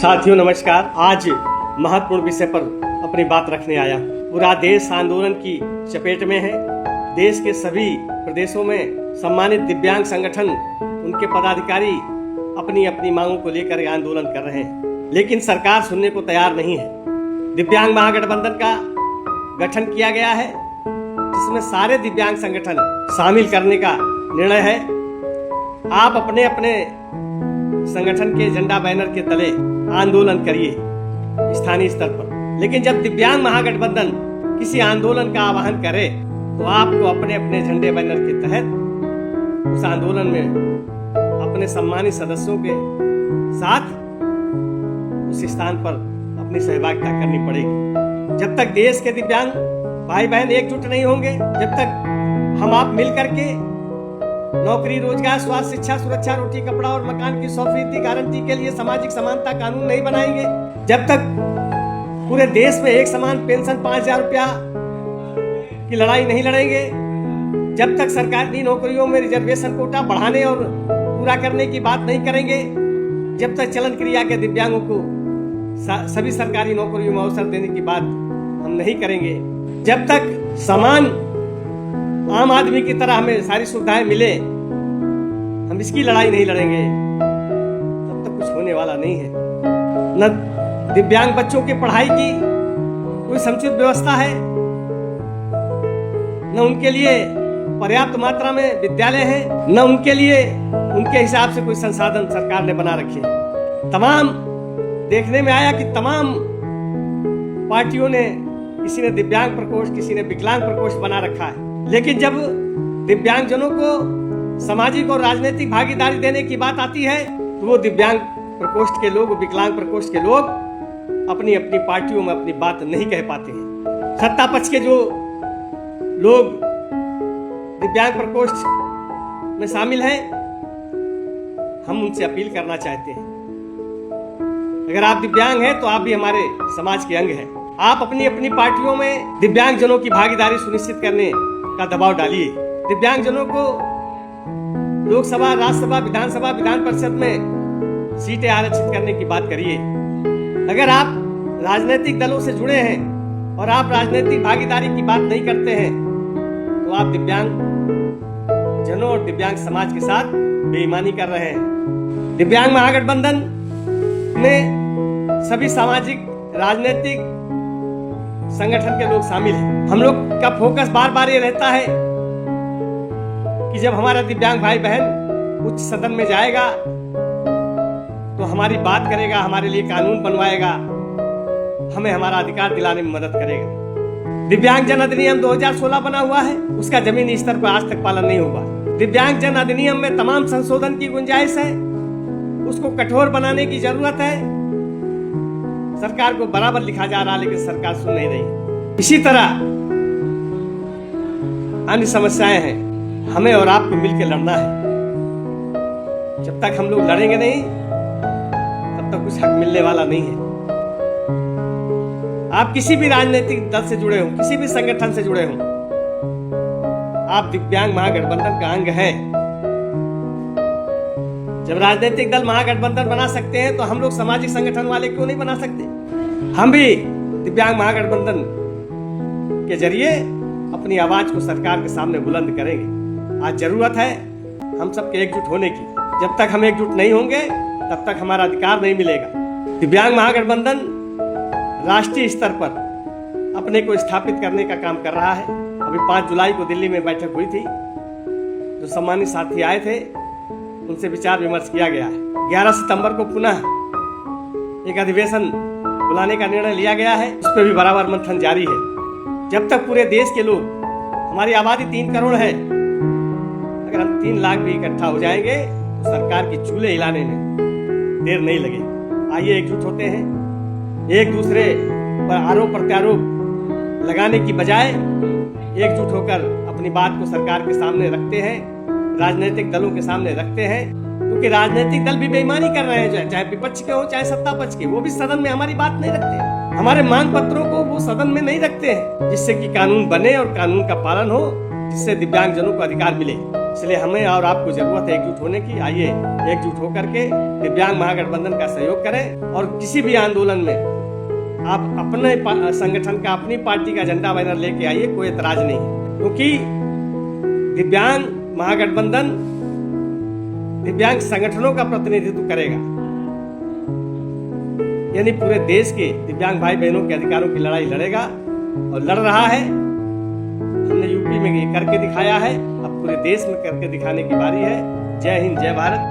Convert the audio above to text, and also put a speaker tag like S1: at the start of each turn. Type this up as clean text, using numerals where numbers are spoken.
S1: साथियों नमस्कार। आज महत्वपूर्ण विषय पर अपनी बात रखने आया। पूरा देश आंदोलन की चपेट में है। देश के सभी प्रदेशों में सम्मानित दिव्यांग संगठन, उनके पदाधिकारी अपनी अपनी मांगों को लेकर आंदोलन कर रहे हैं, लेकिन सरकार सुनने को तैयार नहीं है। दिव्यांग महागठबंधन का गठन किया गया है, जिसमें सारे दिव्यांग संगठन शामिल करने का निर्णय है। आप अपने अपने संगठन के झंडा बैनर के तले आंदोलन करिए स्थानीय स्तर पर, लेकिन जब दिव्यांग महागठबंधन किसी आंदोलन का आह्वान करे तो आपको अपने अपने झंडे बैनर के तहत उस आंदोलन में अपने सम्मानित सदस्यों के साथ उस स्थान पर अपनी सहभागिता करनी पड़ेगी। जब तक देश के दिव्यांग भाई बहन एकजुट नहीं होंगे, जब तक हम आप मिल करके नौकरी, रोजगार, स्वास्थ्य, शिक्षा, सुरक्षा, रोटी, कपड़ा और मकान की 100% गारंटी के लिए सामाजिक समानता कानून नहीं बनाएंगे, जब तक पूरे देश में एक समान पेंशन 5,000 रुपया की लड़ाई नहीं लड़ेंगे, जब तक सरकारी नौकरियों में रिजर्वेशन कोटा बढ़ाने और पूरा करने की बात नहीं करेंगे, जब तक चलन क्रिया के दिव्यांगों को सभी सरकारी नौकरियों में अवसर देने की बात हम नहीं करेंगे, जब तक समान आम आदमी की तरह हमें सारी सुविधाएं मिले, हम इसकी लड़ाई नहीं लड़ेंगे, तब तक कुछ होने वाला नहीं है। न दिव्यांग बच्चों की पढ़ाई की कोई समुचित व्यवस्था है, न उनके लिए पर्याप्त मात्रा में विद्यालय है, न उनके लिए उनके हिसाब से कोई संसाधन सरकार ने बना रखे हैं। तमाम देखने में आया कि तमाम पार्टियों ने, किसी ने दिव्यांग प्रकोष्ठ, किसी ने विकलांग प्रकोष्ठ बना रखा है, लेकिन जब दिव्यांगजनों को सामाजिक और राजनीतिक भागीदारी देने की बात आती है तो वो दिव्यांग प्रकोष्ठ के लोग, विकलांग प्रकोष्ठ के लोग अपनी अपनी पार्टियों में अपनी बात नहीं कह पाते हैं। सत्ता पक्ष के जो लोग दिव्यांग प्रकोष्ठ में शामिल हैं, हम उनसे अपील करना चाहते हैं, अगर आप दिव्यांग हैं तो आप भी हमारे समाज के अंग हैं। आप अपनी अपनी पार्टियों में दिव्यांगजनों की भागीदारी सुनिश्चित करने का दबाव डालिए। दिव्यांगजनों को लोकसभा, राज्यसभा, विधानसभा, विधान परिषद में सीटें आरक्षित करने की बात करिए। अगर आप राजनीतिक दलों से जुड़े हैं और आप राजनीतिक भागीदारी की बात नहीं करते हैं तो आप दिव्यांग जनों और दिव्यांग समाज के साथ बेईमानी कर रहे हैं। दिव्यांग महागठबंधन में सभी सामाजिक, राजनीतिक संगठन के लोग शामिल हैं। हम लोग का फोकस बार बार ये रहता है कि जब हमारा दिव्यांग भाई बहन उच्च सदन में जाएगा तो हमारी बात करेगा, हमारे लिए कानून बनवाएगा, हमें हमारा अधिकार दिलाने में मदद करेगा। दिव्यांग जन अधिनियम 2016 बना हुआ है, उसका जमीनी स्तर पर आज तक पालन नहीं हुआ। दिव्यांग जन अधिनियम में तमाम संशोधन की गुंजाइश है, उसको कठोर बनाने की जरूरत है। सरकार को बराबर लिखा जा रहा, लेकिन सरकार सुन नहीं रही। इसी तरह अन्य समस्याएं हैं, हमें और आपको मिलकर लड़ना है। जब तक हम लोग लड़ेंगे नहीं, तब तक कुछ हक मिलने वाला नहीं है। आप किसी भी राजनीतिक दल से जुड़े हो, किसी भी संगठन से जुड़े हो, आप दिव्यांग महागठबंधन का अंग है। जब राजनीतिक दल महागठबंधन बना सकते हैं तो हम लोग सामाजिक संगठन वाले क्यों नहीं बना सकते? हम भी दिव्यांग महागठबंधन के जरिए अपनी आवाज को सरकार के सामने बुलंद करेंगे। आज जरूरत है हम सबके एकजुट होने की। जब तक हम एकजुट नहीं होंगे तब तक हमारा अधिकार नहीं मिलेगा। दिव्यांग महागठबंधन राष्ट्रीय स्तर पर अपने को स्थापित करने का काम कर रहा है। अभी 5 जुलाई को दिल्ली में बैठक हुई थी, जो सम्मानित साथी आए थे उनसे विचार विमर्श किया गया है। 11 सितंबर को पुनः एक अधिवेशन बुलाने का निर्णय लिया गया है, उस पर भी बराबर मंथन जारी है। जब तक पूरे देश के लोग, हमारी आबादी 3 करोड़ है, अगर हम 3 लाख भी इकट्ठा हो जाएंगे तो सरकार की चूल्हे हिलाने में देर नहीं लगेगी। आइए एकजुट होते हैं, एक दूसरे पर आरोप प्रत्यारोप लगाने की बजाय एकजुट होकर अपनी बात को सरकार के सामने रखते हैं, राजनीतिक दलों के सामने रखते हैं, क्योंकि राजनीतिक दल भी बेईमानी कर रहे हैं, चाहे विपक्ष के हो चाहे सत्ता पक्ष के। वो भी सदन में हमारी बात नहीं रखते, हमारे मांग पत्रों को वो सदन में नहीं रखते हैं, जिससे कि कानून बने और कानून का पालन हो, जिससे दिव्यांगजनों को अधिकार मिले। इसलिए हमें और आपको जरूरत है एकजुट होने की। आइए एकजुट होकर के दिव्यांग महागठबंधन का सहयोग करें और किसी भी आंदोलन में आप अपने संगठन का, अपनी पार्टी का झंडा बैनर लेके आइए, कोई एतराज नहीं है। क्योंकि दिव्यांग महागठबंधन दिव्यांग संगठनों का प्रतिनिधित्व करेगा, यानी पूरे देश के दिव्यांग भाई बहनों के अधिकारों की लड़ाई लड़ेगा और लड़ रहा है। हमने यूपी में ये करके दिखाया है, अब पूरे देश में करके दिखाने की बारी है। जय हिंद, जय भारत।